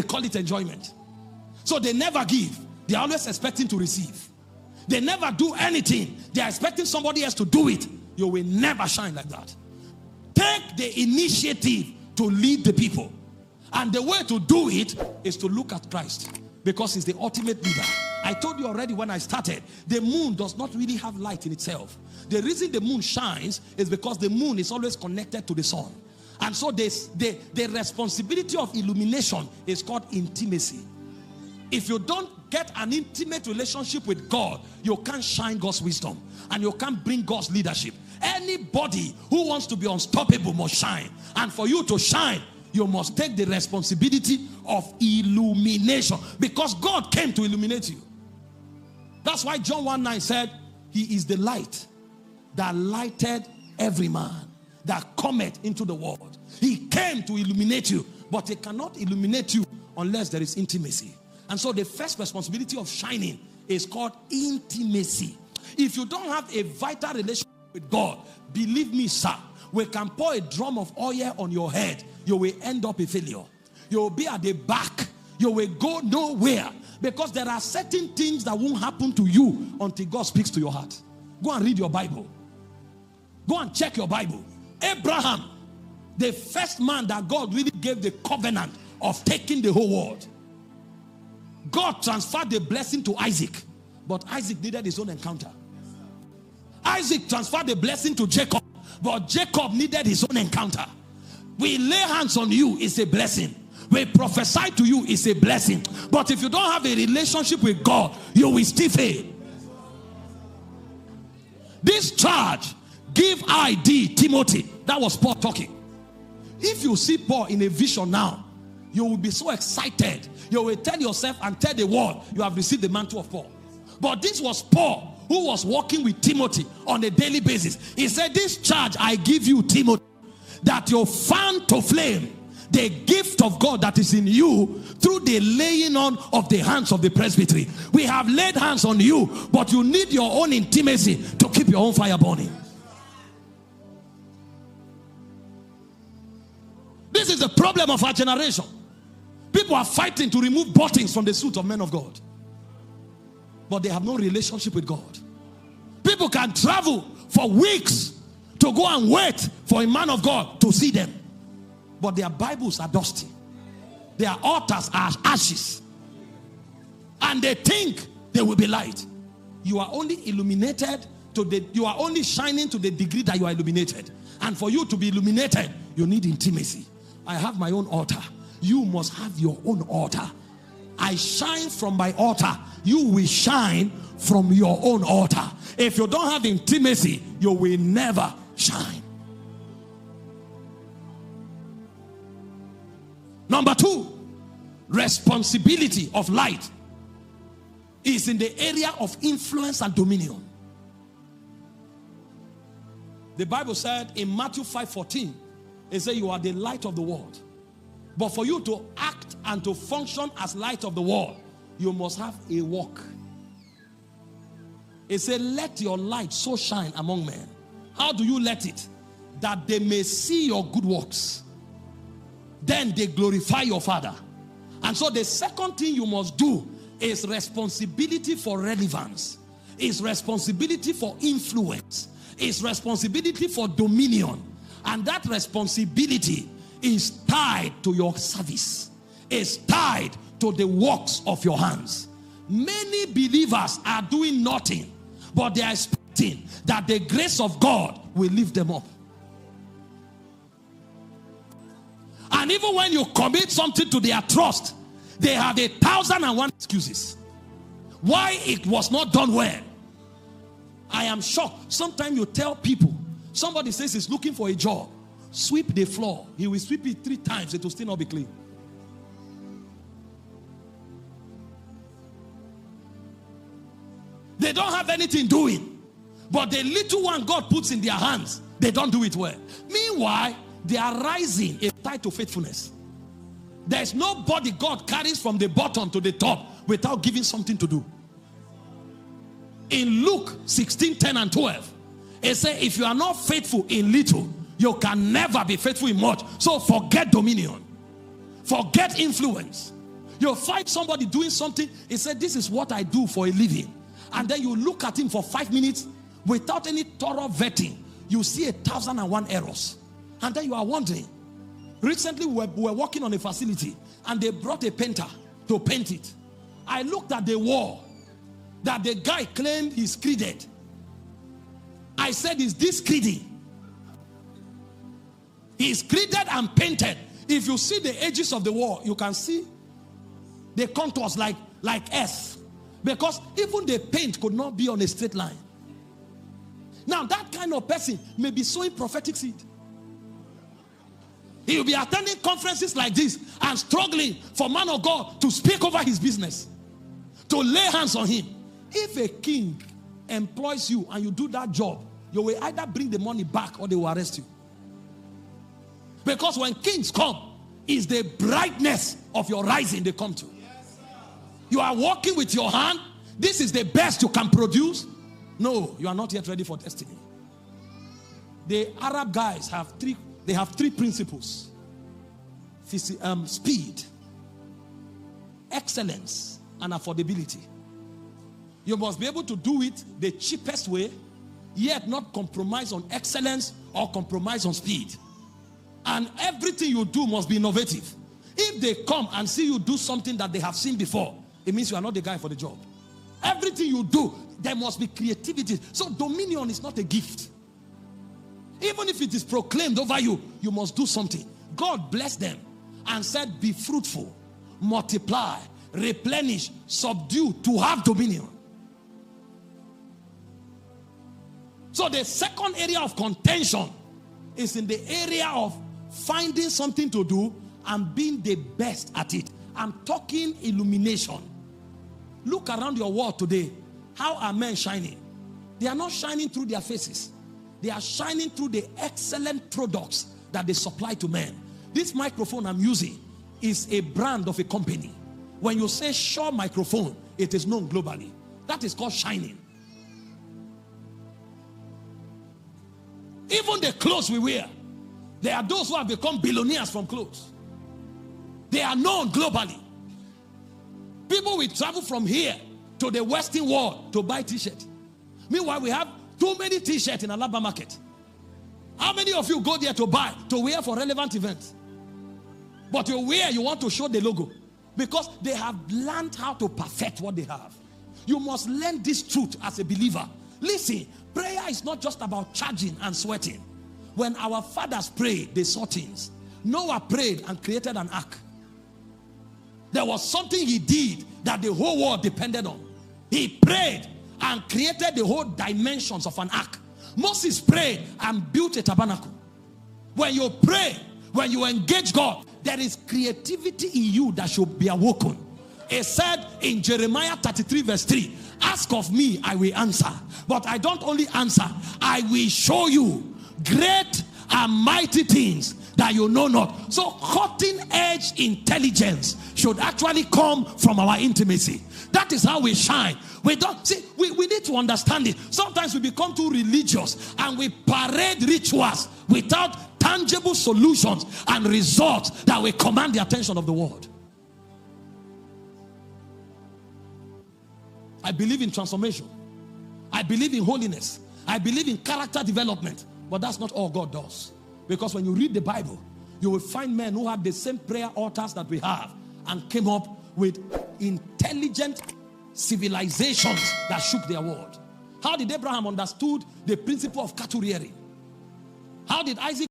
call it enjoyment. So they never give. They're always expecting to receive. They never do anything. They're expecting somebody else to do it. You will never shine like that. Take the initiative to lead the people. And the way to do it is to look at Christ, because he's the ultimate leader. I told you already when I started, the moon does not really have light in itself. The reason the moon shines is because the moon is always connected to the sun. And so the responsibility of illumination is called intimacy. If you don't get an intimate relationship with God, you can't shine God's wisdom and you can't bring God's leadership. Anybody who wants to be unstoppable must shine. And for you to shine, you must take the responsibility of illumination, because God came to illuminate you. That's why John 1:9 said, he is the light that lighted every man that cometh into the world. He came to illuminate you, but he cannot illuminate you unless there is intimacy. And so the first responsibility of shining is called intimacy. If you don't have a vital relationship with God, believe me, sir, we can pour a drum of oil on your head, you will end up a failure. You will be at the back. You will go nowhere, because there are certain things that won't happen to you until God speaks to your heart. Go and read your Bible. Go and check your Bible. Abraham, the first man that God really gave the covenant of taking the whole world. God transferred the blessing to Isaac, but Isaac needed his own encounter. Isaac transferred the blessing to Jacob, but Jacob needed his own encounter. We lay hands on you, it's a blessing. We prophesy to you, it's a blessing. But if you don't have a relationship with God, you will still fail. This charge, give I thee, Timothy. That was Paul talking. If you see Paul in a vision now, you will be so excited. You will tell yourself and tell the world you have received the mantle of Paul. But this was Paul who was working with Timothy on a daily basis. He said, this charge I give you, Timothy, that you fan to flame the gift of God that is in you through the laying on of the hands of the presbytery. We have laid hands on you, but you need your own intimacy to keep your own fire burning. This is the problem of our generation. People are fighting to remove buttons from the suit of men of God, but they have no relationship with God. People can travel for weeks to go and wait for a man of God to see them, but their Bibles are dusty. Their altars are ashes, and they think they will be light. You are only illuminated you are only shining to the degree that you are illuminated. And for you to be illuminated, you need intimacy. I have my own altar. You must have your own altar. I shine from my altar. You will shine from your own altar. If you don't have intimacy, you will never shine. Number two, responsibility of light is in the area of influence and dominion. The Bible said in Matthew 5:14, it said you are the light of the world. But for you to act and to function as light of the world, you must have a walk. It said, let your light so shine among men. How do you let it? That they may see your good works. Then they glorify your Father. And so the second thing you must do is responsibility for relevance. Is responsibility for influence. Is responsibility for dominion. And that responsibility is tied to your service. Is tied to the works of your hands. Many believers are doing nothing, but they are expecting that the grace of God will lift them up. And even when you commit something to their trust, they have 1,001 excuses why it was not done well. I am shocked. Sometimes you tell people, somebody says he's looking for a job, sweep the floor. He will sweep it 3 times, it will still not be clean. They don't have anything doing, but the little one God puts in their hands, they don't do it well. Meanwhile, their rising is tied to faithfulness. There's nobody God carries from the bottom to the top without giving something to do. In Luke 16:10 and 12, it says, if you are not faithful in little, you can never be faithful in much. So forget dominion. Forget influence. You'll find somebody doing something. He said, this is what I do for a living. And then you look at him for 5 minutes without any thorough vetting. You see 1,001 errors. And then you are wondering. Recently, we were working on a facility and they brought a painter to paint it. I looked at the wall that the guy claimed he screeded. I said, is this screeding? He's screeded and painted. If you see the edges of the wall, you can see the contours like S. Because even the paint could not be on a straight line. Now that kind of person may be sowing prophetic seed. He will be attending conferences like this and struggling for man of God to speak over his business, to lay hands on him. If a king employs you and you do that job, you will either bring the money back or they will arrest you. Because when kings come, it's the brightness of your rising they come to. You are walking with your hand. This is the best you can produce. No, you are not yet ready for destiny. The Arab guys have three principles. Speed, excellence, and affordability. You must be able to do it the cheapest way, yet not compromise on excellence or compromise on speed. And everything you do must be innovative. If they come and see you do something that they have seen before, it means you are not the guy for the job. Everything you do, there must be creativity. So dominion is not a gift. Even if it is proclaimed over you, you must do something. God blessed them and said, be fruitful, multiply, replenish, subdue, to have dominion. So the second area of contention is in the area of finding something to do and being the best at it. I'm talking illumination. Look around your world today. How are men shining? They are not shining through their faces. They are shining through the excellent products that they supply to men. This microphone I'm using is a brand of a company. When you say Shaw microphone, it is known globally. That is called shining. Even the clothes we wear, there are those who have become billionaires from clothes. They are known globally. People will travel from here to the Western world to buy t-shirts. Meanwhile, we have too many t-shirts in Alaba market. How many of you go there to buy, to wear for relevant events? But you wear, you want to show the logo. Because they have learned how to perfect what they have. You must learn this truth as a believer. Listen, prayer is not just about charging and sweating. When our fathers prayed, they saw things. Noah prayed and created an ark. There was something he did that the whole world depended on. He prayed and created the whole dimensions of an ark. Moses prayed and built a tabernacle. When you pray, when you engage God, there is creativity in you that should be awoken. It said in Jeremiah 33 verse 3, ask of me, I will answer. But I don't only answer, I will show you great and mighty things that you know not. So cutting edge intelligence should actually come from our intimacy. That is how we shine. We don't see, we need to understand it. Sometimes we become too religious and we parade rituals without tangible solutions and results that will command the attention of the world. I believe in transformation. I believe in holiness. I believe in character development. But that's not all God does. Because when you read the Bible, you will find men who had the same prayer altars that we have and came up with intelligent civilizations that shook their world. How did Abraham understood the principle of cattle rearing? How did Isaac